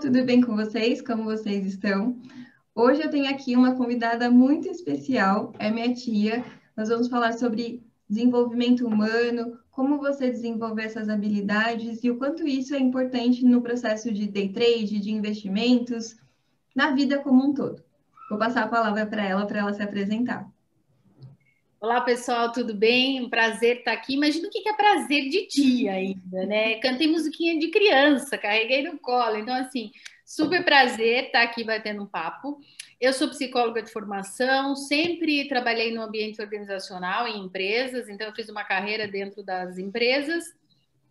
tudo bem com vocês? Como vocês estão? Hoje eu tenho aqui uma convidada muito especial, é minha tia. Nós vamos falar sobre desenvolvimento humano, como você desenvolver essas habilidades e o quanto isso é importante no processo de day trade, de investimentos, na vida como um todo. Vou passar a palavra para ela se apresentar. Olá, pessoal, tudo bem? Um prazer estar aqui. Imagina o que é prazer de tia ainda, né? Cantei musiquinha de criança, carreguei no colo. Então, assim, super prazer estar aqui batendo um papo. Eu sou psicóloga de formação, sempre trabalhei no ambiente organizacional em empresas, então eu fiz uma carreira dentro das empresas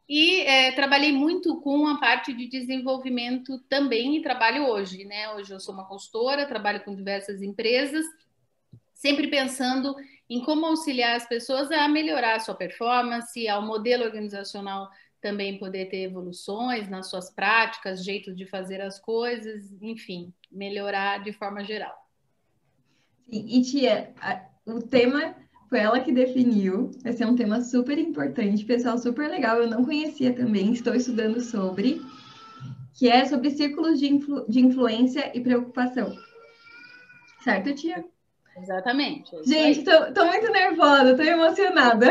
e trabalhei muito com a parte de desenvolvimento também e trabalho hoje, né? Hoje eu sou uma consultora, trabalho com diversas empresas, sempre pensando em como auxiliar as pessoas a melhorar a sua performance, ao modelo organizacional também poder ter evoluções nas suas práticas, jeito de fazer as coisas, enfim, melhorar de forma geral. E tia, o tema foi ela que definiu. Esse é um tema super importante, pessoal, super legal. Eu não conhecia também, estou estudando sobre, que é sobre círculos de influência e preocupação. Certo, tia? Exatamente, é isso Gente, aí. tô muito nervosa, tô emocionada.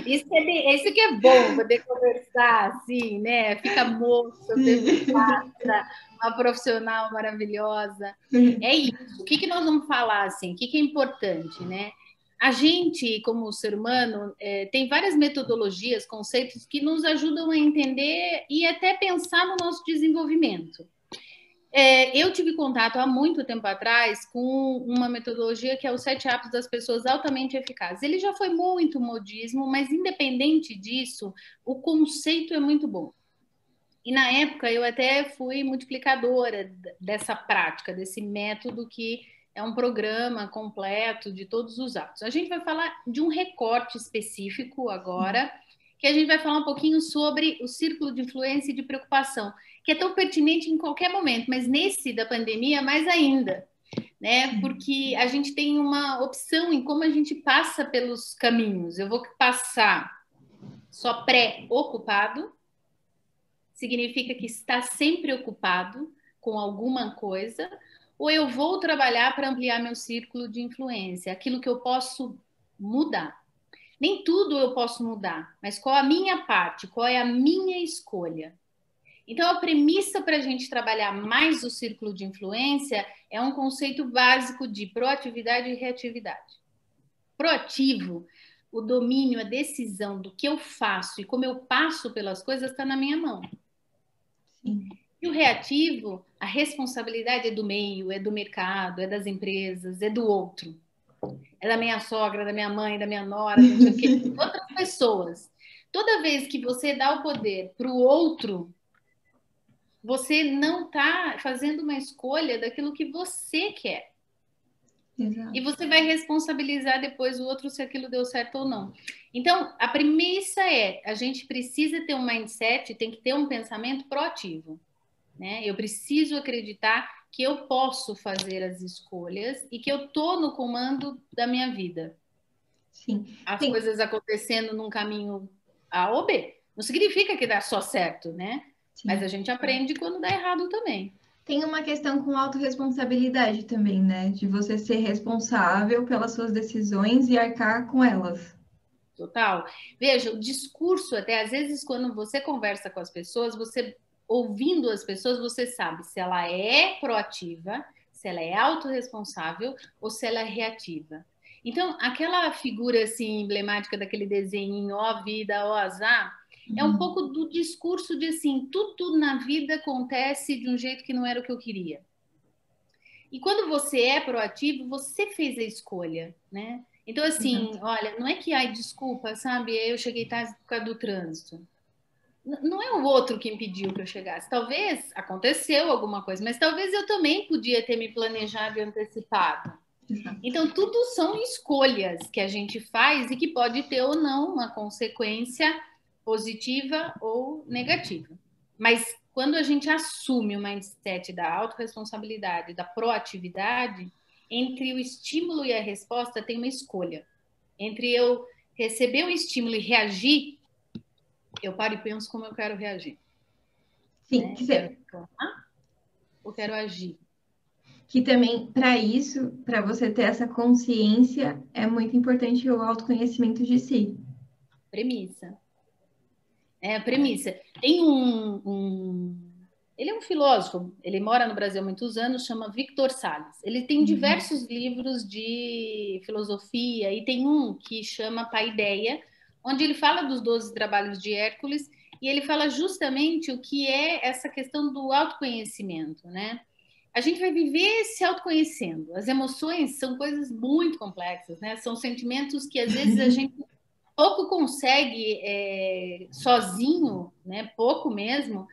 Isso que é bom, poder conversar assim, né? Fica moça, o tempo Sim. passa, uma profissional maravilhosa. É isso. O que nós vamos falar assim? O que é importante, né? A gente, como ser humano, tem várias metodologias, conceitos que nos ajudam a entender e até pensar no nosso desenvolvimento. Eu tive contato há muito tempo atrás com uma metodologia que é os 7 hábitos das pessoas altamente eficazes. Ele já foi muito modismo, mas independente disso, o conceito é muito bom. E na época eu até fui multiplicadora dessa prática, desse método que é um programa completo de todos os hábitos. A gente vai falar de um recorte específico agora, que a gente vai falar um pouquinho sobre o círculo de influência e de preocupação, que é tão pertinente em qualquer momento, mas nesse da pandemia mais ainda, né? Porque a gente tem uma opção em como a gente passa pelos caminhos. Eu vou passar só pré-ocupado, significa que está sempre ocupado com alguma coisa, ou eu vou trabalhar para ampliar meu círculo de influência, aquilo que eu posso mudar. Nem tudo eu posso mudar, mas qual a minha parte, qual é a minha escolha? Então, a premissa para a gente trabalhar mais o círculo de influência é um conceito básico de proatividade e reatividade. Proativo, o domínio, a decisão do que eu faço e como eu passo pelas coisas está na minha mão. Sim. E o reativo, a responsabilidade é do meio, é do mercado, é das empresas, é do outro. É da minha sogra, da minha mãe, da minha nora, de não sei o quê, de outras pessoas. Toda vez que você dá o poder para o outro, você não está fazendo uma escolha daquilo que você quer. Exato. E você vai responsabilizar depois o outro se aquilo deu certo ou não. Então, a premissa é, a gente precisa ter um mindset, tem que ter um pensamento proativo. Né? Eu preciso acreditar que eu posso fazer as escolhas e que eu estou no comando da minha vida. Sim. As Tem, coisas acontecendo num caminho A ou B. Não significa que dá só certo, né? Mas a sim. gente aprende quando dá errado também. Tem uma questão com autorresponsabilidade também, né? De você ser responsável pelas suas decisões e arcar com elas. Total. Veja, o discurso, até às vezes, quando você conversa com as pessoas, você ouvindo as pessoas, você sabe se ela é proativa, se ela é autorresponsável ou se ela é reativa. Então, aquela figura assim emblemática daquele desenho, ó vida, ó azar, é um pouco do discurso de assim, tudo na vida acontece de um jeito que não era o que eu queria. E quando você é proativo, você fez a escolha, né? Então, assim, Exato. olha, não é que, ai, desculpa, sabe, eu cheguei tarde por causa do trânsito. Não é o outro que impediu que eu chegasse. Talvez aconteceu alguma coisa, mas talvez eu também podia ter me planejado e antecipado. Exato. Então, tudo são escolhas que a gente faz e que pode ter ou não uma consequência positiva ou negativa. Mas quando a gente assume o mindset da autorresponsabilidade, da proatividade, entre o estímulo e a resposta tem uma escolha. Entre eu receber o estímulo e reagir, eu paro e penso como eu quero reagir. Sim, Né? que Quero reclamar ou quero agir? que também, para isso, para você ter essa consciência, é muito importante o autoconhecimento de si. Premissa. É a premissa. Tem ele é um filósofo, ele mora no Brasil há muitos anos, chama Victor Salles. Ele tem diversos livros de filosofia e tem um que chama Paideia, onde ele fala dos 12 trabalhos de Hércules e ele fala justamente o que é essa questão do autoconhecimento, né? A gente vai viver se autoconhecendo. As emoções são coisas muito complexas, né? São sentimentos que às vezes a gente pouco consegue sozinho, né? Pouco mesmo,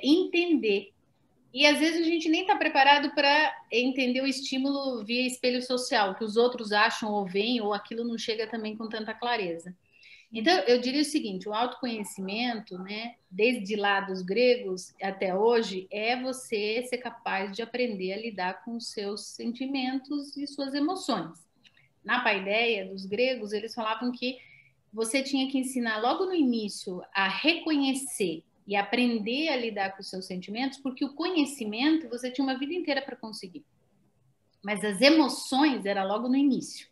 entender. E às vezes a gente nem está preparado para entender o estímulo via espelho social, que os outros acham ou veem, ou aquilo não chega também com tanta clareza. Então, eu diria o seguinte: o autoconhecimento, né, desde lá dos gregos até hoje, é você ser capaz de aprender a lidar com os seus sentimentos e suas emoções. Na paideia dos gregos, eles falavam que você tinha que ensinar logo no início a reconhecer e aprender a lidar com os seus sentimentos, porque o conhecimento você tinha uma vida inteira para conseguir. Mas as emoções era logo no início.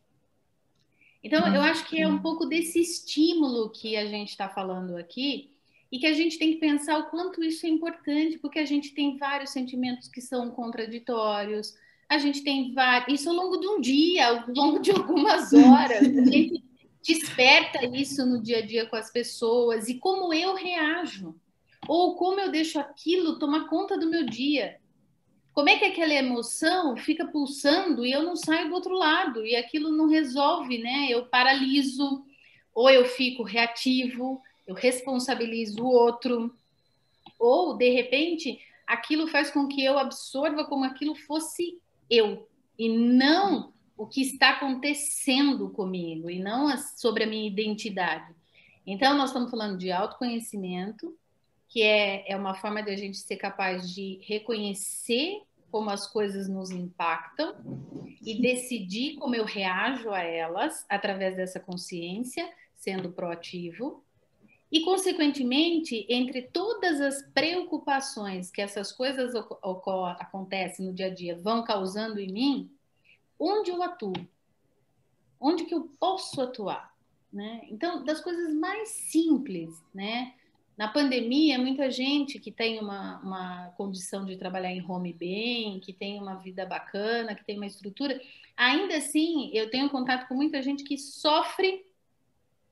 Então, eu acho que é um pouco desse estímulo que a gente está falando aqui e que a gente tem que pensar o quanto isso é importante, porque a gente tem vários sentimentos que são contraditórios, a gente tem vários, isso ao longo de um dia, ao longo de algumas horas, a gente desperta isso no dia a dia com as pessoas e como eu reajo, ou como eu deixo aquilo tomar conta do meu dia. Como é que aquela emoção fica pulsando e eu não saio do outro lado e aquilo não resolve, né? Eu paraliso, ou eu fico reativo, eu responsabilizo o outro, ou de repente aquilo faz com que eu absorva como aquilo fosse eu e não o que está acontecendo comigo e não sobre a minha identidade. Então, nós estamos falando de autoconhecimento, que é uma forma de a gente ser capaz de reconhecer como as coisas nos impactam e decidir como eu reajo a elas através dessa consciência, sendo proativo. E, consequentemente, entre todas as preocupações que essas coisas acontecem no dia a dia vão causando em mim, onde eu atuo? Onde que eu posso atuar? Né? Então, das coisas mais simples, né? Na pandemia, muita gente que tem uma condição de trabalhar em home bem, que tem uma vida bacana, que tem uma estrutura, ainda assim, eu tenho contato com muita gente que sofre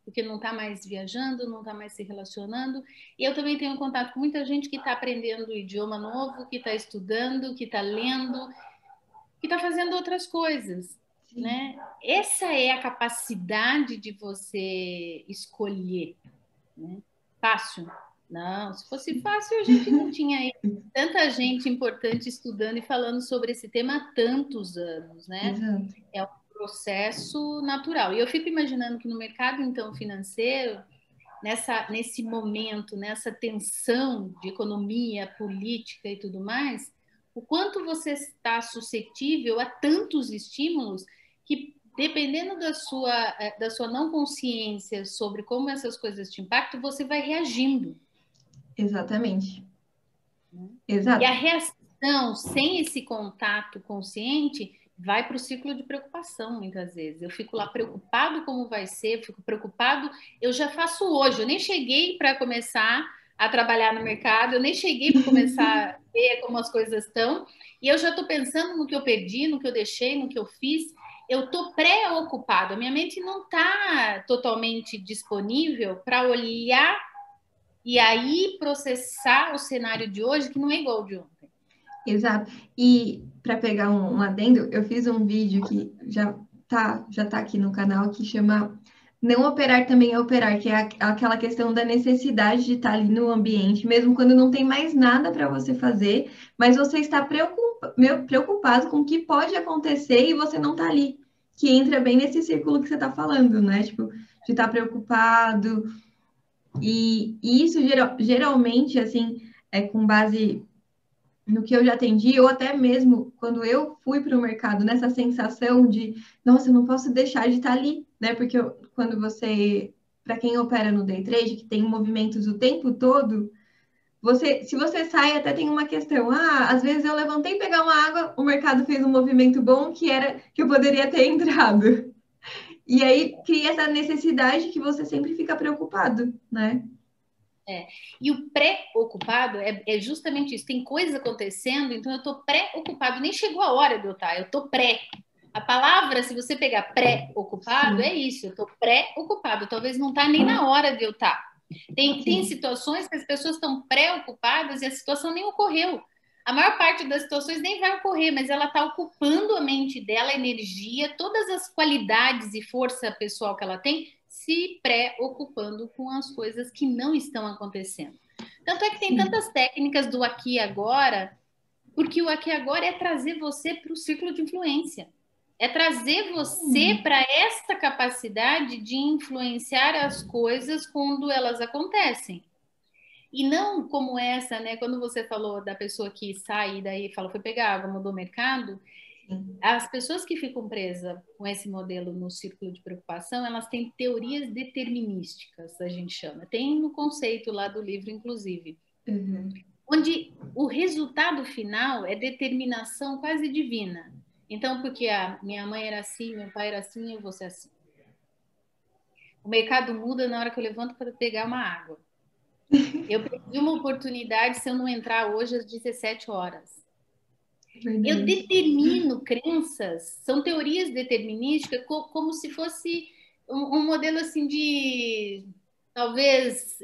porque não está mais viajando, não está mais se relacionando. E eu também tenho contato com muita gente que está aprendendo um idioma novo, que está estudando, que está lendo, que está fazendo outras coisas. Né? Essa é a capacidade de você escolher. Né? Fácil? Não, se fosse fácil, a gente não tinha tanta gente importante estudando e falando sobre esse tema há tantos anos, né? Exato. É um processo natural. E eu fico imaginando que no mercado, então, financeiro, nesse momento, nessa tensão de economia, política e tudo mais, o quanto você está suscetível a tantos estímulos que, dependendo da sua não consciência sobre como essas coisas te impactam, você vai reagindo. Exatamente. E a Exato. reação sem esse contato consciente vai para o ciclo de preocupação, muitas vezes. Eu fico lá preocupado como vai ser, fico preocupado. Eu já faço hoje, eu nem cheguei para começar a trabalhar no mercado, eu nem cheguei para começar a ver como as coisas estão, e eu já estou pensando no que eu perdi, no que eu deixei, no que eu fiz. Eu estou preocupado, a minha mente não está totalmente disponível para olhar e aí processar o cenário de hoje, que não é igual ao de ontem. Exato. E para pegar um adendo, eu fiz um vídeo que já tá aqui no canal que chama Não Operar Também é Operar, que é aquela questão da necessidade de estar ali no ambiente, mesmo quando não tem mais nada para você fazer, mas você está preocupado com o que pode acontecer e você não está ali, que entra bem nesse círculo que você está falando, né? Tipo, de estar preocupado. E isso geralmente, assim, é com base no que eu já atendi, ou até mesmo quando eu fui para o mercado, nessa sensação de, nossa, eu não posso deixar de estar ali, né? Porque quando você para quem opera no day trade, que tem movimentos o tempo todo, se você sai, até tem uma questão. Ah, às vezes eu levantei pegar uma água, o mercado fez um movimento bom que eu poderia ter entrado. E aí cria essa necessidade que você sempre fica preocupado, né? E o pré-ocupado é justamente isso. Tem coisas acontecendo, então eu estou pré-ocupado. Nem chegou a hora de eu estar, eu estou pré. A palavra, se você pegar pré-ocupado, é isso. Eu estou pré-ocupado. Talvez não está nem na hora de eu estar. Tem situações que as pessoas estão preocupadas e a situação nem ocorreu. A maior parte das situações nem vai ocorrer, mas ela está ocupando a mente dela, a energia, todas as qualidades e força pessoal que ela tem, se preocupando com as coisas que não estão acontecendo. Tanto é que tem tantas técnicas do aqui e agora, porque o aqui e agora é trazer você para o círculo de influência. É trazer você para esta capacidade de influenciar as coisas quando elas acontecem. E não como essa, né? Quando você falou da pessoa que sai e daí falou, foi pegar água, mudou o mercado. As pessoas que ficam presas com esse modelo no círculo de preocupação, elas têm teorias determinísticas, a gente chama. Tem no conceito lá do livro, inclusive. Onde o resultado final é determinação quase divina. Então, porque a minha mãe era assim, meu pai era assim, eu vou ser assim. O mercado muda na hora que eu levanto para pegar uma água. Eu perdi uma oportunidade se eu não entrar hoje às 17 horas. Eu determino crenças, são teorias determinísticas, como se fosse um modelo assim de talvez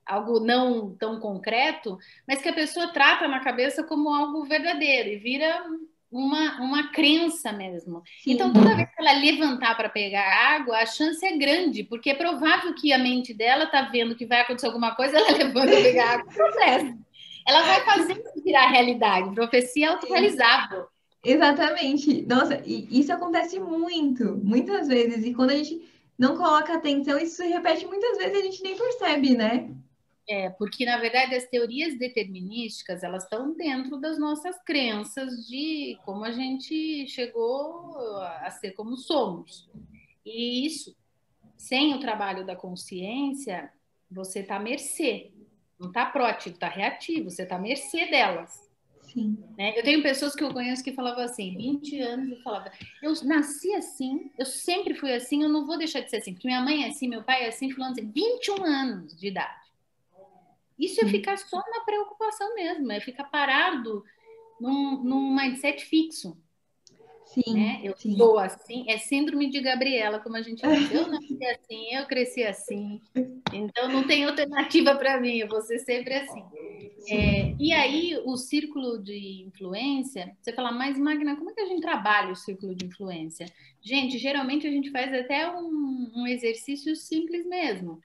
algo não tão concreto, mas que a pessoa trata na cabeça como algo verdadeiro e vira uma crença mesmo. Sim. Então, toda vez que ela levantar para pegar água, a chance é grande, porque é provável que a mente dela está vendo que vai acontecer alguma coisa, ela levanta para pegar água, acontece. Ela vai fazer isso virar realidade, profecia autorrealizável. Exatamente. Nossa, e isso acontece muitas vezes. E quando a gente não coloca atenção, isso se repete muitas vezes e a gente nem percebe, né? Porque, na verdade, as teorias determinísticas, elas estão dentro das nossas crenças de como a gente chegou a ser como somos. E isso, sem o trabalho da consciência, você está à mercê. Não está proativo, está reativo, você está à mercê delas. Sim. Né? Eu tenho pessoas que eu conheço que falavam assim, 20 anos, e falava, eu nasci assim, eu sempre fui assim, eu não vou deixar de ser assim, porque minha mãe é assim, meu pai é assim, fulano assim, 21 anos de idade. Isso é ficar só na preocupação mesmo, é ficar parado num mindset fixo. Sim, né? Eu sou assim, é síndrome de Gabriela, como a gente diz. Eu nasci assim, eu cresci assim, então não tem alternativa para mim, eu vou ser sempre assim. E aí, o círculo de influência, você fala, mas Magna, como é que a gente trabalha o círculo de influência? Gente, geralmente a gente faz até um exercício simples mesmo.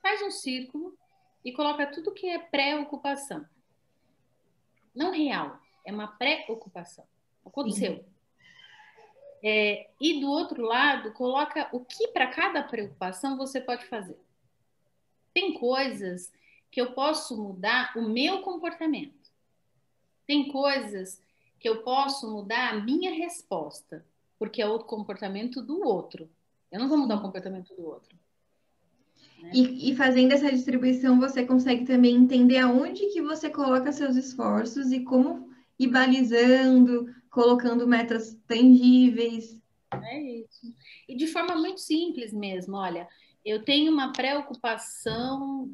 Faz um círculo e coloca tudo que é pré-ocupação. Não real, é uma pré-ocupação. Aconteceu. E do outro lado, coloca o que para cada preocupação você pode fazer. Tem coisas que eu posso mudar o meu comportamento. Tem coisas que eu posso mudar a minha resposta, porque é o comportamento do outro. Eu não vou mudar o comportamento do outro. Né? E fazendo essa distribuição, você consegue também entender aonde que você coloca seus esforços e como ir balizando, colocando metas tangíveis. É isso. E de forma muito simples mesmo, olha, eu tenho uma preocupação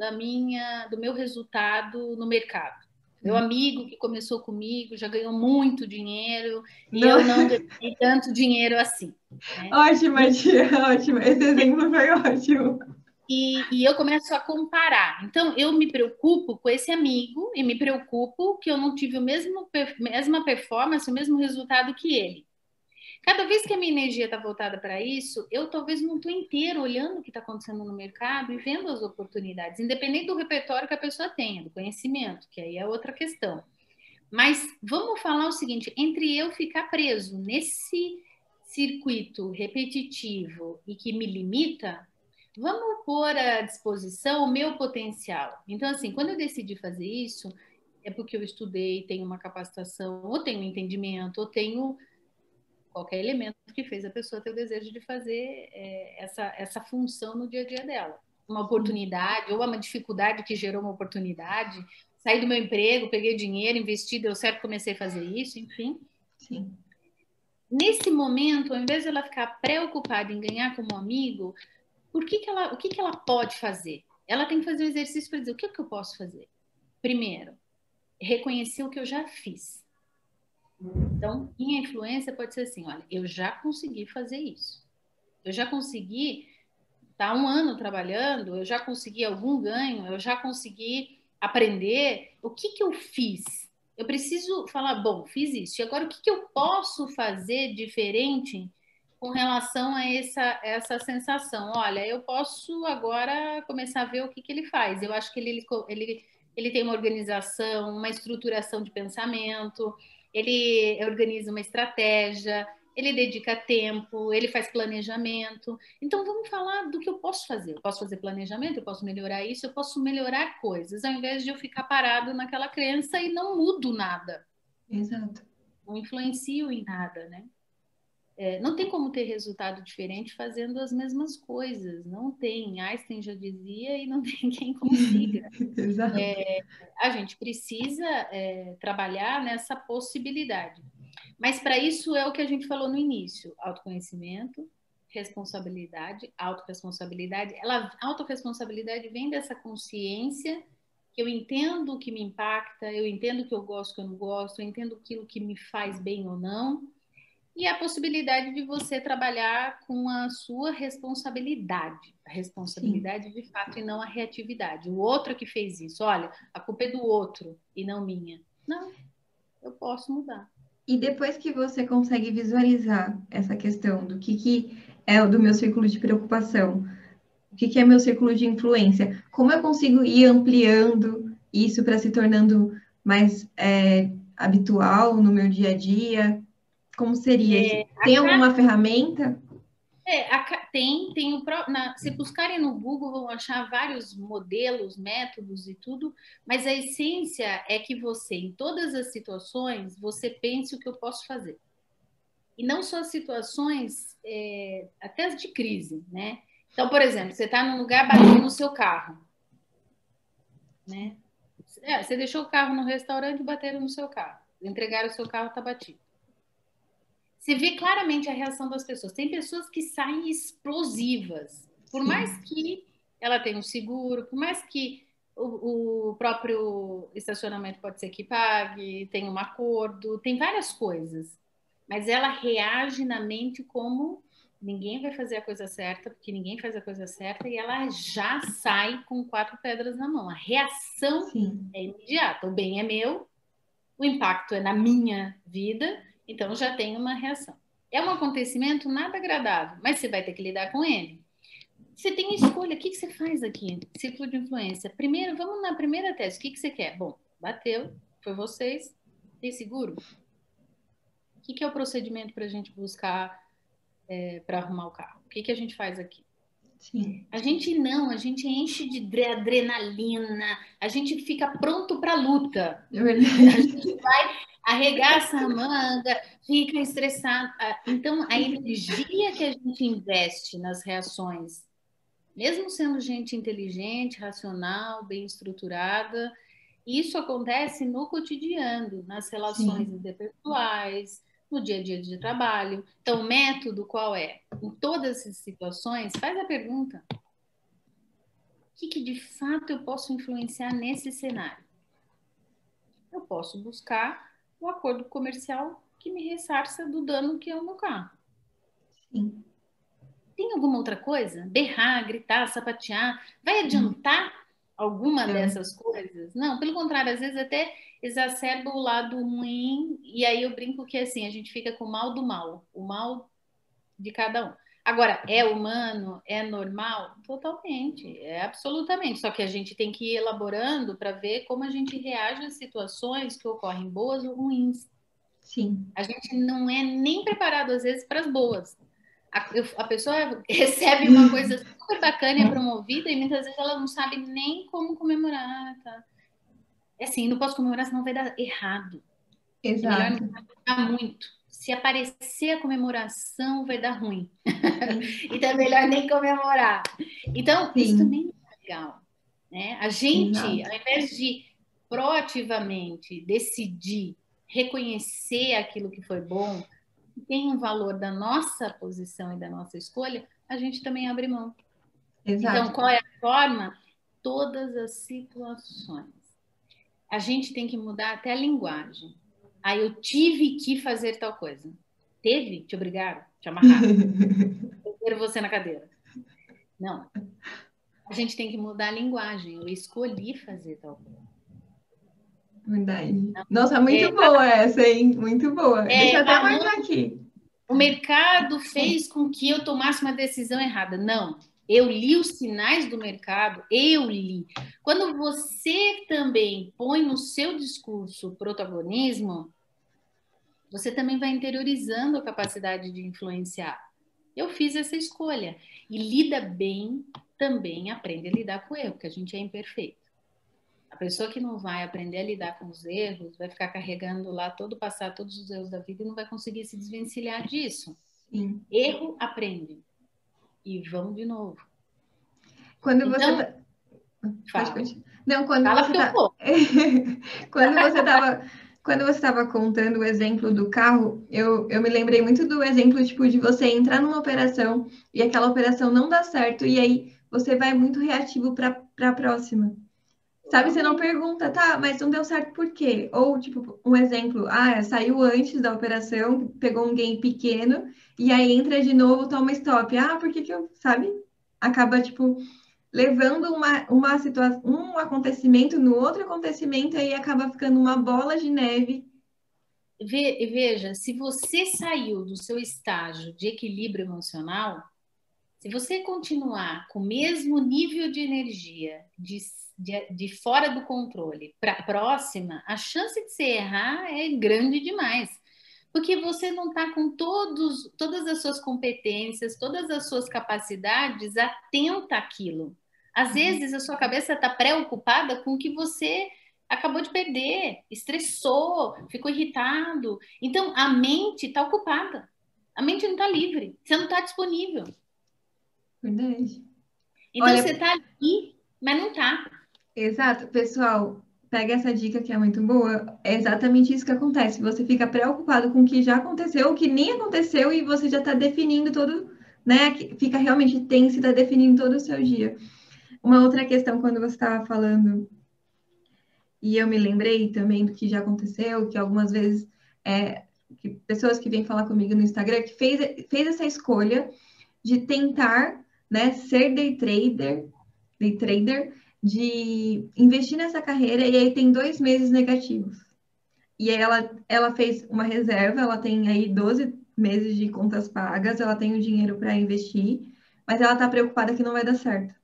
do meu resultado no mercado. Meu amigo que começou comigo já ganhou muito dinheiro e eu não ganhei tanto dinheiro assim. Né? Ótima, tia, ótima. Esse exemplo foi ótimo. E eu começo a comparar. Então, eu me preocupo com esse amigo e me preocupo que eu não tive a mesma performance, o mesmo resultado que ele. Cada vez que a minha energia está voltada para isso, eu talvez não estou inteiro olhando o que está acontecendo no mercado e vendo as oportunidades, independente do repertório que a pessoa tenha, do conhecimento, que aí é outra questão. Mas vamos falar o seguinte: entre eu ficar preso nesse circuito repetitivo e que me limita, vamos pôr à disposição o meu potencial. Então, assim, quando eu decidi fazer isso, é porque eu estudei, tenho uma capacitação, ou tenho um entendimento, ou tenho qualquer elemento que fez a pessoa ter o desejo de fazer essa função no dia a dia dela. Uma oportunidade ou uma dificuldade que gerou uma oportunidade, saí do meu emprego, peguei dinheiro, investi, deu certo, comecei a fazer isso, enfim. Sim. Nesse momento, ao invés de ela ficar preocupada em ganhar como amigo, o que que ela pode fazer? Ela tem que fazer um exercício para dizer o que eu posso fazer. Primeiro, reconhecer o que eu já fiz. Então, minha influência pode ser assim, olha, eu já consegui fazer isso. Eu já consegui estar 1 ano trabalhando, eu já consegui algum ganho, eu já consegui aprender. O que eu fiz? Eu preciso falar, bom, fiz isso. E agora, o que eu posso fazer diferente com relação a essa sensação? Olha, eu posso agora começar a ver o que ele faz. Eu acho que ele tem uma organização, uma estruturação de pensamento, ele organiza uma estratégia, ele dedica tempo, ele faz planejamento. Então, vamos falar do que eu posso fazer. Eu posso fazer planejamento, eu posso melhorar isso, eu posso melhorar coisas, ao invés de eu ficar parado naquela crença e não mudo nada. Exato. Não influencio em nada, né? Não tem como ter resultado diferente fazendo as mesmas coisas. Não tem. Einstein já dizia e não tem quem consiga. Exato. A gente precisa trabalhar nessa possibilidade. Mas para isso é o que a gente falou no início: autoconhecimento, responsabilidade, autorresponsabilidade. A autorresponsabilidade vem dessa consciência que eu entendo o que me impacta, eu entendo o que eu gosto, o que eu não gosto, eu entendo aquilo que me faz bem ou não. E a possibilidade de você trabalhar com a sua responsabilidade. A responsabilidade de fato e não a reatividade. O outro que fez isso. Olha, a culpa é do outro e não minha. Não, eu posso mudar. E depois que você consegue visualizar essa questão do que é o do meu círculo de preocupação, o que é meu círculo de influência, como eu consigo ir ampliando isso para se tornando mais habitual no meu dia a dia? Como seria? Tem alguma ferramenta? Se buscarem no Google, vão achar vários modelos, métodos e tudo, mas a essência é que você, em todas as situações, você pense o que eu posso fazer. E não só as situações, até as de crise, né? Então, por exemplo, você está num lugar batendo no seu carro, né? Você deixou o carro no restaurante e bateram no seu carro. Entregaram o seu carro, está batido. Você vê claramente a reação das pessoas. Tem pessoas que saem explosivas. Por Sim. mais que ela tenha um seguro, por mais que o próprio estacionamento pode ser que pague, tem um acordo, tem várias coisas. Mas ela reage na mente como ninguém vai fazer a coisa certa, porque ninguém faz a coisa certa, e ela já sai com 4 pedras na mão. A reação é imediata. O bem é meu, o impacto é na minha vida, então já tem uma reação. É um acontecimento nada agradável, mas você vai ter que lidar com ele. Você tem escolha, o que você faz aqui? Círculo de influência. Primeiro, vamos na primeira tese, o que você quer? Bom, bateu, foi vocês, tem seguro? O que é o procedimento para a gente buscar para arrumar o carro? O que a gente faz aqui? Sim. A gente enche de adrenalina, a gente fica pronto para a luta. É verdade. A gente vai, arregaça a manga, fica estressado. Então, a energia que a gente investe nas reações, mesmo sendo gente inteligente, racional, bem estruturada, isso acontece no cotidiano, nas relações interpessoais, no dia a dia de trabalho. Então, o método qual é? Em todas essas situações, faz a pergunta: o que de fato eu posso influenciar nesse cenário? Eu posso buscar o acordo comercial que me ressarça do dano que é o meu carro. Sim. Tem alguma outra coisa? Berrar, gritar, sapatear, vai adiantar alguma dessas coisas? Não, pelo contrário, às vezes até exacerba o lado ruim, e aí eu brinco que assim, a gente fica com o mal do mal, o mal de cada um. Agora, é humano? É normal? Totalmente, é absolutamente. Só que a gente tem que ir elaborando para ver como a gente reage às situações que ocorrem, boas ou ruins. Sim. A gente não é nem preparado, às vezes, para as boas. A pessoa recebe uma coisa super bacana e promovida e muitas vezes ela não sabe nem como comemorar. Tá? É assim, não posso comemorar, senão vai dar errado. Exato. É melhor não comemorar muito. se aparecer a comemoração, vai dar ruim. Então é melhor nem comemorar. Então, isso também é legal, né? A gente, ao invés de proativamente decidir, reconhecer aquilo que foi bom, que tem um valor da nossa posição e da nossa escolha, a gente também abre mão. Então, qual é a forma? Todas as situações. A gente tem que mudar até a linguagem. Aí eu tive que fazer tal coisa. Teve? Te obrigaram? Te amarraram? Prenderam você na cadeira? Não. A gente tem que mudar a linguagem. Eu escolhi fazer tal coisa. Verdade. Nossa, muito boa essa, hein? Muito boa. Deixa eu até marcar aqui. O mercado fez com que eu tomasse uma decisão errada. Não. Eu li os sinais do mercado, eu li. Quando você também põe no seu discurso o protagonismo, você também vai interiorizando a capacidade de influenciar. Eu fiz essa escolha. E lida bem também aprende a lidar com o erro, porque a gente é imperfeito. A pessoa que não vai aprender a lidar com os erros vai ficar carregando lá todo o passado, todos os erros da vida e não vai conseguir se desvencilhar disso. Sim. Erro, aprende. E vamos de novo. Quando então, você... Pode continuar. Não, quando fala você tá... Quando você estava contando o exemplo do carro, eu me lembrei muito do exemplo, tipo, de você entrar numa operação e aquela operação não dá certo e aí você vai muito reativo para a próxima. Sabe, você não pergunta, tá, mas não deu certo por quê? Ou, tipo, um exemplo, saiu antes da operação, pegou um gain pequeno, e aí entra de novo, toma stop. Por que que eu, sabe? Acaba, tipo, levando uma situação, um acontecimento no outro acontecimento, aí acaba ficando uma bola de neve. Veja, se você saiu do seu estágio de equilíbrio emocional, se você continuar com o mesmo nível de energia de fora do controle para a próxima, a chance de você errar é grande demais. Porque você não está com todas as suas competências, todas as suas capacidades atenta àquilo. Às vezes a sua cabeça está preocupada com o que você acabou de perder, estressou, ficou irritado. Então a mente está ocupada. A mente não está livre, você não está disponível. Verdade. Então você está ali, mas não está. Exato, pessoal. Pega essa dica que é muito boa. É exatamente isso que acontece. Você fica preocupado com o que já aconteceu, o que nem aconteceu, e você já está definindo todo, né? Fica realmente tenso e está definindo todo o seu dia. Uma outra questão, quando você estava falando, e eu me lembrei também do que já aconteceu, que algumas vezes que pessoas que vêm falar comigo no Instagram que fez essa escolha de tentar, né, ser day trader, de investir nessa carreira e aí tem 2 meses negativos. E aí ela fez uma reserva, ela tem aí 12 meses de contas pagas, ela tem o dinheiro para investir, mas ela está preocupada que não vai dar certo.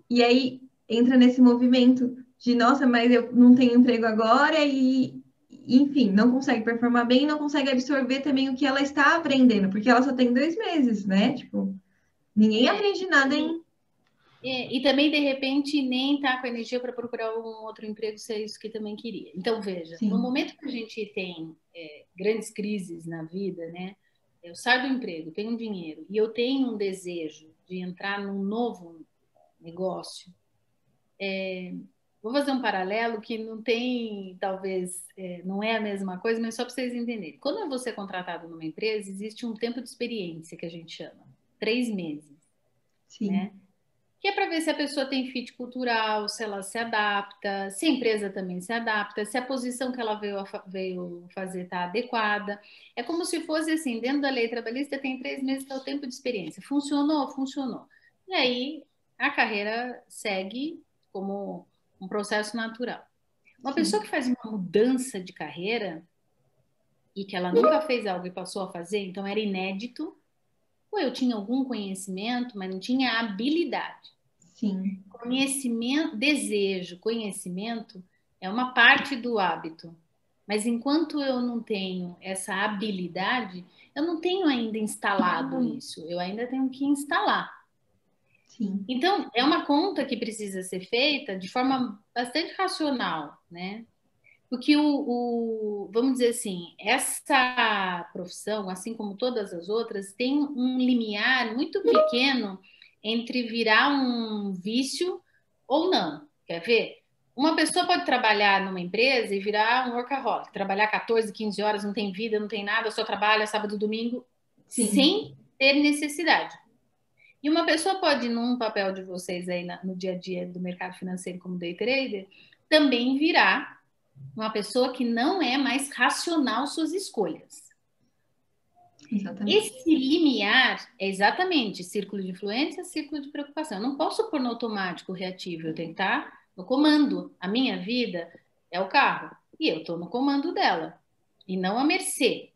E aí entra nesse movimento de, nossa, mas eu não tenho emprego agora e, enfim, não consegue performar bem, não consegue absorver também o que ela está aprendendo, porque ela só tem 2 meses, né? Tipo, ninguém aprende nada em... E também, de repente, nem tá com energia para procurar um outro emprego, se é isso que também queria. Então, veja, no momento que a gente tem grandes crises na vida, né? Eu saio do emprego, tenho um dinheiro e eu tenho um desejo de entrar num novo negócio. Vou fazer um paralelo que não tem, talvez, não é a mesma coisa, mas só para vocês entenderem. Quando você é contratado numa empresa, existe um tempo de experiência que a gente chama, 3 meses. Sim. Né? Que é para ver se a pessoa tem fit cultural, se ela se adapta, se a empresa também se adapta, se a posição que ela veio fazer está adequada. É como se fosse assim, dentro da lei trabalhista tem 3 meses que é o tempo de experiência. Funcionou? Funcionou. E aí a carreira segue como um processo natural. Uma pessoa que faz uma mudança de carreira e que ela nunca fez algo e passou a fazer, então era inédito, ou eu tinha algum conhecimento, mas não tinha habilidade. Sim. Conhecimento, desejo, conhecimento é uma parte do hábito. Mas enquanto eu não tenho essa habilidade, eu não tenho ainda instalado isso. Eu ainda tenho que instalar. Sim. Então, é uma conta que precisa ser feita de forma bastante racional, né? Porque vamos dizer assim, essa profissão, assim como todas as outras, tem um limiar muito pequeno entre virar um vício ou não. Quer ver? Uma pessoa pode trabalhar numa empresa e virar um workaholic, trabalhar 14, 15 horas, não tem vida, não tem nada, só trabalha sábado e domingo, Sim, sem ter necessidade. E uma pessoa pode, num papel de vocês aí no dia a dia do mercado financeiro como day trader, também virar uma pessoa que não é mais racional suas escolhas. exatamente. Esse limiar é exatamente círculo de influência, círculo de preocupação. Eu não posso pôr no automático reativo, eu tenho que estar no comando. A minha vida é o carro e eu estou no comando dela e não à mercê.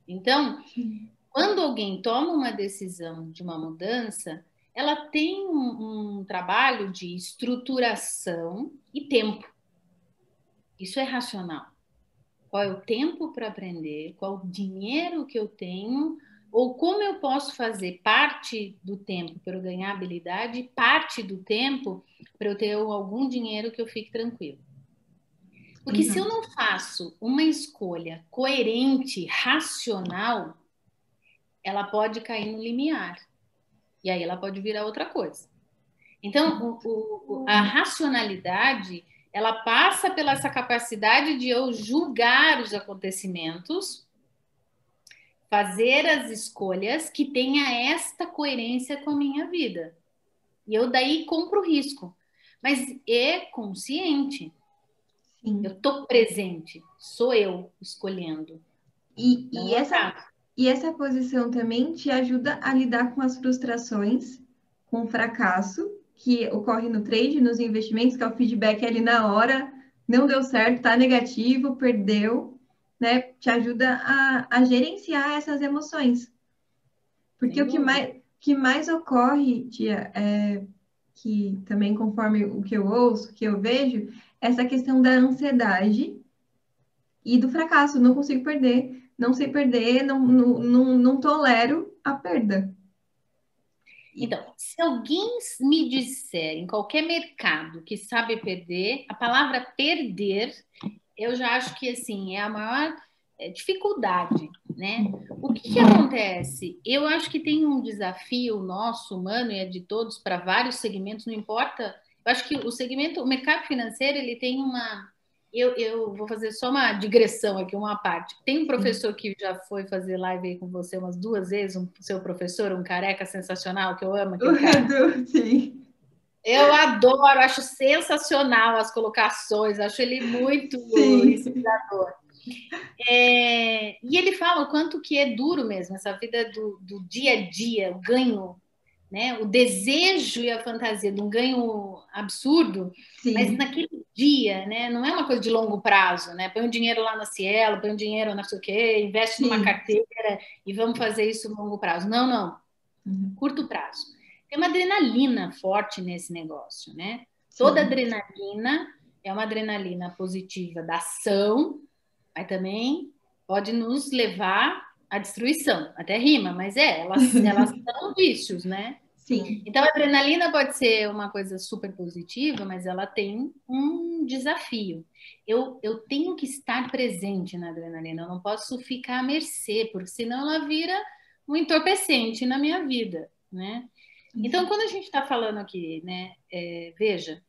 Então, Sim, quando alguém toma uma decisão de uma mudança, ela tem um trabalho de estruturação e tempo. Isso é racional. Qual é o tempo para aprender, qual o dinheiro que eu tenho, ou como eu posso fazer parte do tempo para eu ganhar habilidade e parte do tempo para eu ter algum dinheiro que eu fique tranquilo. Porque se eu exato. não faço uma escolha coerente, racional, ela pode cair no limiar. E aí ela pode virar outra coisa. Então, a racionalidade, ela passa pela essa capacidade de eu julgar os acontecimentos, fazer as escolhas que tenha esta coerência com a minha vida. E eu daí compro o risco. Mas é consciente. Eu Sim. estou presente. Sou eu escolhendo. E, Não e, o essa, acaso. e essa posição também te ajuda a lidar com as frustrações, com o fracasso que ocorre no trade, nos investimentos, que é o feedback ali na hora, não deu certo, tá negativo, perdeu, né? Te ajuda a gerenciar essas emoções. Porque Sem dúvida. que mais ocorre, Tia, que também conforme o que eu ouço, o que eu vejo, essa questão da ansiedade e do fracasso. Não consigo perder, não sei perder, não tolero a perda. E, Então, se alguém me disser em qualquer mercado que sabe perder, a palavra perder, eu já acho que assim é a maior dificuldade, né? O que que acontece? Eu acho que tem um desafio nosso, humano, e é de todos para vários segmentos, não importa. Eu acho que o segmento, o mercado financeiro, ele tem uma. Eu vou fazer só uma digressão aqui, uma parte. Tem um sim. professor que já foi fazer live aí com você umas 2 vezes, um seu professor, um careca sensacional, que eu amo O aquele cara. Edu, sim. Eu adoro, acho sensacional as colocações, acho ele muito Sim. inspirador. E ele fala o quanto que é duro mesmo essa vida do dia a dia, o ganho, né? O desejo e a fantasia de um ganho absurdo, mas Sim. naquele dia, né? Não é uma coisa de longo prazo, né? Põe o dinheiro lá na Cielo, põe o dinheiro não sei o quê, investe numa Sim. carteira e vamos fazer isso no longo prazo. Não, não. Uhum. Curto prazo. Tem uma adrenalina forte nesse negócio, né? Toda Sim. adrenalina é uma adrenalina positiva da ação, mas também pode nos levar à destruição. Até rima, mas elas são vícios, né? Sim. Então, a adrenalina pode ser uma coisa super positiva, mas ela tem um desafio. Eu tenho que estar presente na adrenalina, eu não posso ficar à mercê, porque senão ela vira um entorpecente na minha vida, né? Então, Exato. quando a gente está falando aqui, né, veja,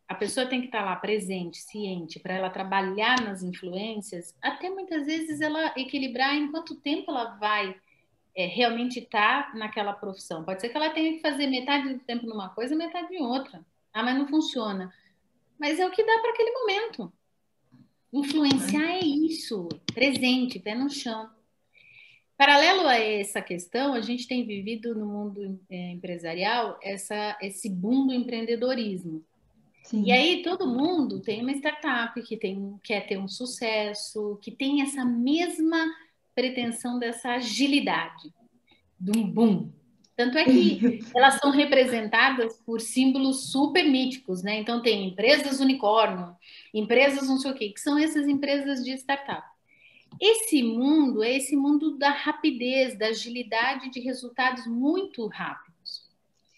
a pessoa tem que estar lá presente, ciente, para ela trabalhar nas influências, até muitas vezes ela equilibrar em quanto tempo ela vai realmente estar naquela profissão. Pode ser que ela tenha que fazer metade do tempo numa coisa, metade em outra. Ah, mas não funciona. Mas é o que dá para aquele momento. Influenciar é isso, presente, pé no chão. Paralelo a essa questão, a gente tem vivido no mundo empresarial esse boom do empreendedorismo. E Sim. aí todo mundo tem uma startup quer ter um sucesso, que tem essa mesma pretensão dessa agilidade, de um boom. Tanto é que elas são representadas por símbolos super míticos, né? Então tem empresas unicórnio, empresas não sei o quê, que são essas empresas de startup. Esse mundo é esse mundo da rapidez, da agilidade de resultados muito rápidos.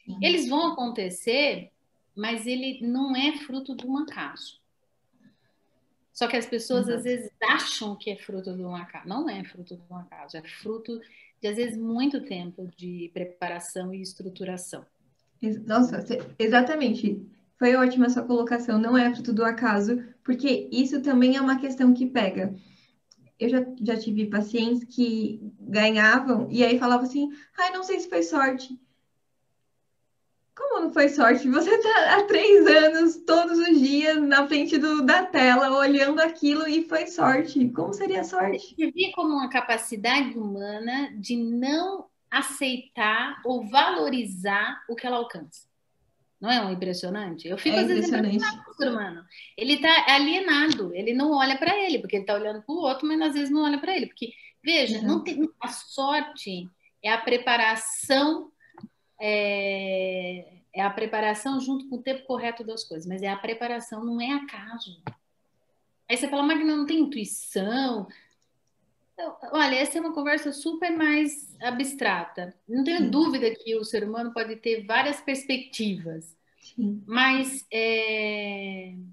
Sim. Eles vão acontecer, mas ele não é fruto de um acaso. Só que as pessoas, Exato. às vezes, acham que é fruto de um acaso. Não é fruto de um acaso, é fruto de, às vezes, muito tempo de preparação e estruturação. Nossa, exatamente. Foi ótima essa colocação. Não é fruto do acaso, porque isso também é uma questão que pega. Eu já tive pacientes que ganhavam e aí falavam assim: ai, não sei se foi sorte. Como não foi sorte? Você está há 3 anos, todos os dias, na frente da tela, olhando aquilo e foi sorte. Como seria sorte? Você vê como uma capacidade humana de não aceitar ou valorizar o que ela alcança. Não é um impressionante? Eu fico, É às vezes, impressionante. impressionado com o ser humano. Ele está alienado, ele não olha para ele, porque ele está olhando para o outro, mas às vezes não olha para ele. Porque, veja, não tem, a sorte é a preparação, é a preparação junto com o tempo correto das coisas, mas é a preparação, não é acaso. Aí você fala, mas não tem intuição. Então, olha, essa é uma conversa super mais abstrata. Não tenho Sim, dúvida que o ser humano pode ter várias perspectivas, sim, mas tem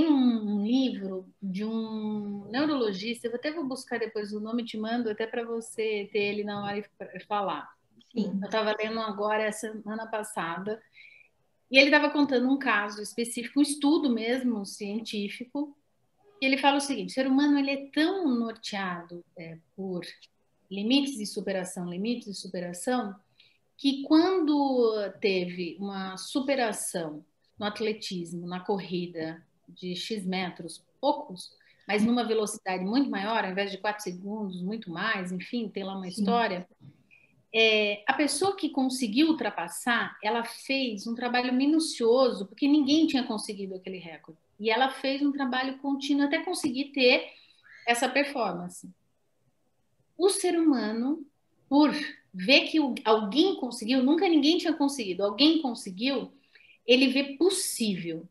um livro de um neurologista, eu até vou buscar depois o nome, te mando até para você ter ele na hora de falar. sim. Eu estava lendo agora, essa semana passada, e ele estava contando um caso específico, um estudo mesmo científico, e ele fala o seguinte: o ser humano ele é tão norteado por limites de superação, que quando teve uma superação no atletismo, na corrida de X metros, poucos, mas numa velocidade muito maior, ao invés de 4 segundos, muito mais, enfim, tem lá uma Sim, história. A pessoa que conseguiu ultrapassar, ela fez um trabalho minucioso, porque ninguém tinha conseguido aquele recorde. E ela fez um trabalho contínuo até conseguir ter essa performance. O ser humano, por ver que alguém conseguiu, nunca ninguém tinha conseguido, alguém conseguiu, ele vê possível.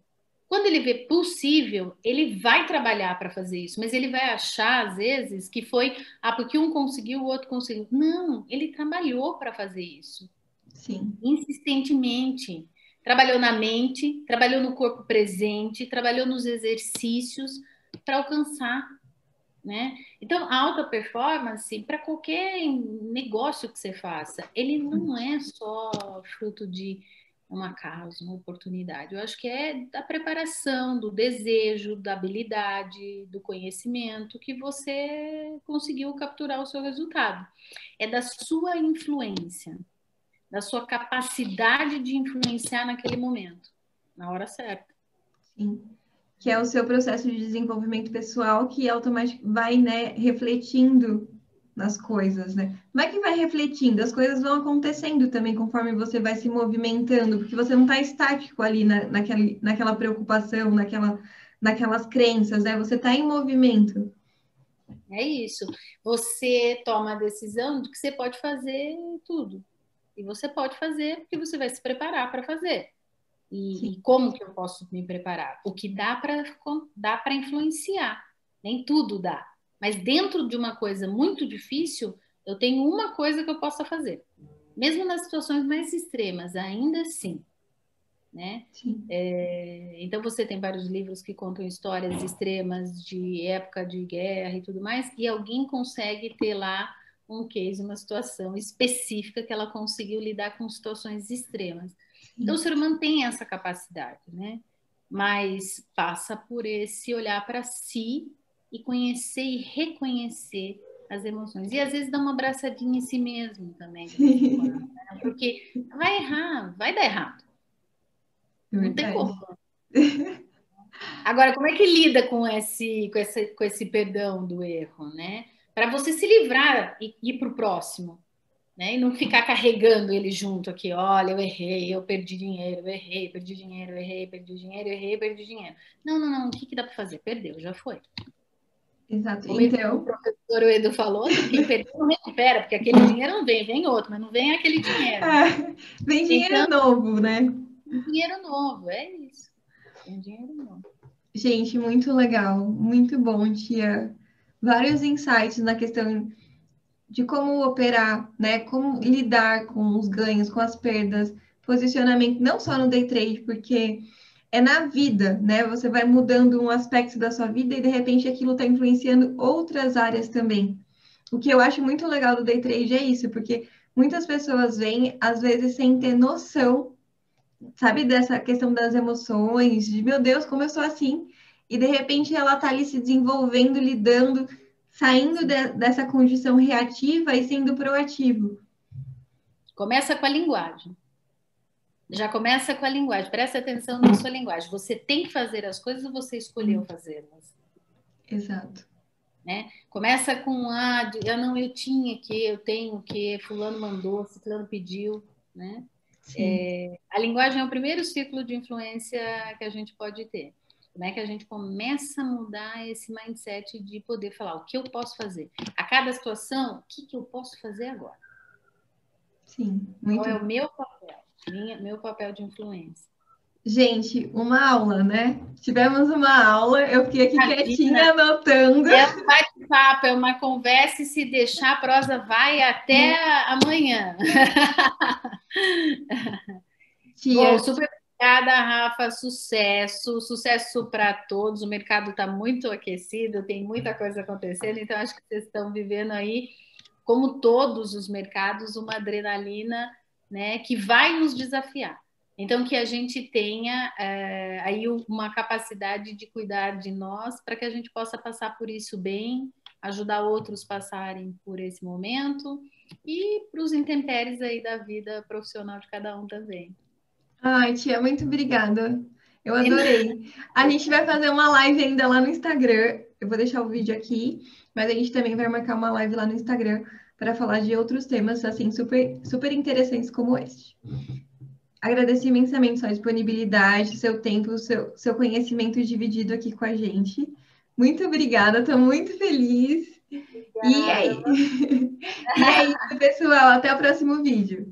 Quando ele vê possível, ele vai trabalhar para fazer isso, mas ele vai achar, às vezes, que foi porque um conseguiu, o outro conseguiu. Não, ele trabalhou para fazer isso, sim. insistentemente. Trabalhou na mente, trabalhou no corpo presente, trabalhou nos exercícios para alcançar, né? Então, a alta performance, para qualquer negócio que você faça, ele não é só fruto de um acaso, uma oportunidade. Eu acho que é da preparação, do desejo, da habilidade, do conhecimento que você conseguiu capturar o seu resultado. É da sua influência, da sua capacidade de influenciar naquele momento, na hora certa. Sim. Que é o seu processo de desenvolvimento pessoal que automaticamente vai, né, refletindo nas coisas, né? Como é que vai refletindo? As coisas vão acontecendo também conforme você vai se movimentando, porque você não está estático ali naquela preocupação, naquelas crenças, né? Você está em movimento. É isso. Você toma a decisão de que você pode fazer tudo. E você pode fazer porque você vai se preparar para fazer. E Sim, como que eu posso me preparar? O que dá para influenciar. Nem tudo dá. Mas dentro de uma coisa muito difícil, eu tenho uma coisa que eu possa fazer. Mesmo nas situações mais extremas, ainda assim, né? sim, Então você tem vários livros que contam histórias extremas de época de guerra e tudo mais, e alguém consegue ter lá um case, uma situação específica que ela conseguiu lidar com situações extremas. Então o sim. ser humano tem essa capacidade, né? Mas passa por esse olhar para si e conhecer e reconhecer as emoções. E às vezes dá uma abraçadinha em si mesmo também, de vez em quando, né? Porque vai errar, vai dar errado. Não tem como. Verdade. Agora, como é que lida com esse perdão do erro, né? Para você se livrar e ir para o próximo, né? E não ficar carregando ele junto aqui. Olha, eu errei, eu perdi dinheiro, eu errei, perdi dinheiro, eu errei, perdi dinheiro, eu errei, perdi dinheiro. Não, não, não. O que dá para fazer? Perdeu, já foi. Exato. Como o Então, professor Edu falou, né? Quem perdeu não recupera, porque aquele dinheiro não vem, vem outro, mas não vem aquele dinheiro. vem dinheiro Então, novo, né? dinheiro novo, é isso. Tem dinheiro novo. Gente, muito legal, muito bom, tia. Vários insights na questão de como operar, né? Como lidar com os ganhos, com as perdas, posicionamento não só no day trade, porque é na vida, né? Você vai mudando um aspecto da sua vida e de repente aquilo está influenciando outras áreas também. O que eu acho muito legal do Day Trade é isso, porque muitas pessoas vêm, às vezes, sem ter noção, sabe, dessa questão das emoções, de meu Deus, como eu sou assim, e de repente ela está ali se desenvolvendo, lidando, saindo dessa condição reativa e sendo proativo. Começa com a linguagem. Já começa com a linguagem. Presta atenção na sua linguagem. Você tem que fazer as coisas ou você escolheu fazê-las? Exato. Né? Começa com não, eu tinha que, eu tenho que, fulano mandou, ciclano pediu, né? A linguagem é o primeiro ciclo de influência que a gente pode ter. Como é que a gente começa a mudar esse mindset de poder falar o que eu posso fazer? A cada situação, o que eu posso fazer agora? Sim, muito. Qual é o meu papel? Meu papel de influência. Gente, uma aula, né? Tivemos uma aula, eu fiquei aqui quietinha anotando. É um bate-papo, é uma conversa e se deixar, a prosa vai até amanhã. Bom, super obrigada, Rafa. Sucesso para todos. O mercado está muito aquecido, tem muita coisa acontecendo, então acho que vocês estão vivendo aí, como todos os mercados, uma adrenalina, né, que vai nos desafiar. Então, que a gente tenha aí uma capacidade de cuidar de nós para que a gente possa passar por isso bem, ajudar outros a passarem por esse momento e para os intempéries aí da vida profissional de cada um também. Ai, tia, muito obrigada. Eu adorei. A gente vai fazer uma live ainda lá no Instagram. Eu vou deixar o vídeo aqui, mas a gente também vai marcar uma live lá no Instagram para falar de outros temas assim super, super interessantes como este. Agradeço imensamente sua disponibilidade, seu tempo, seu conhecimento dividido aqui com a gente. Muito obrigada, estou muito feliz. E aí? E é isso, pessoal. Até o próximo vídeo.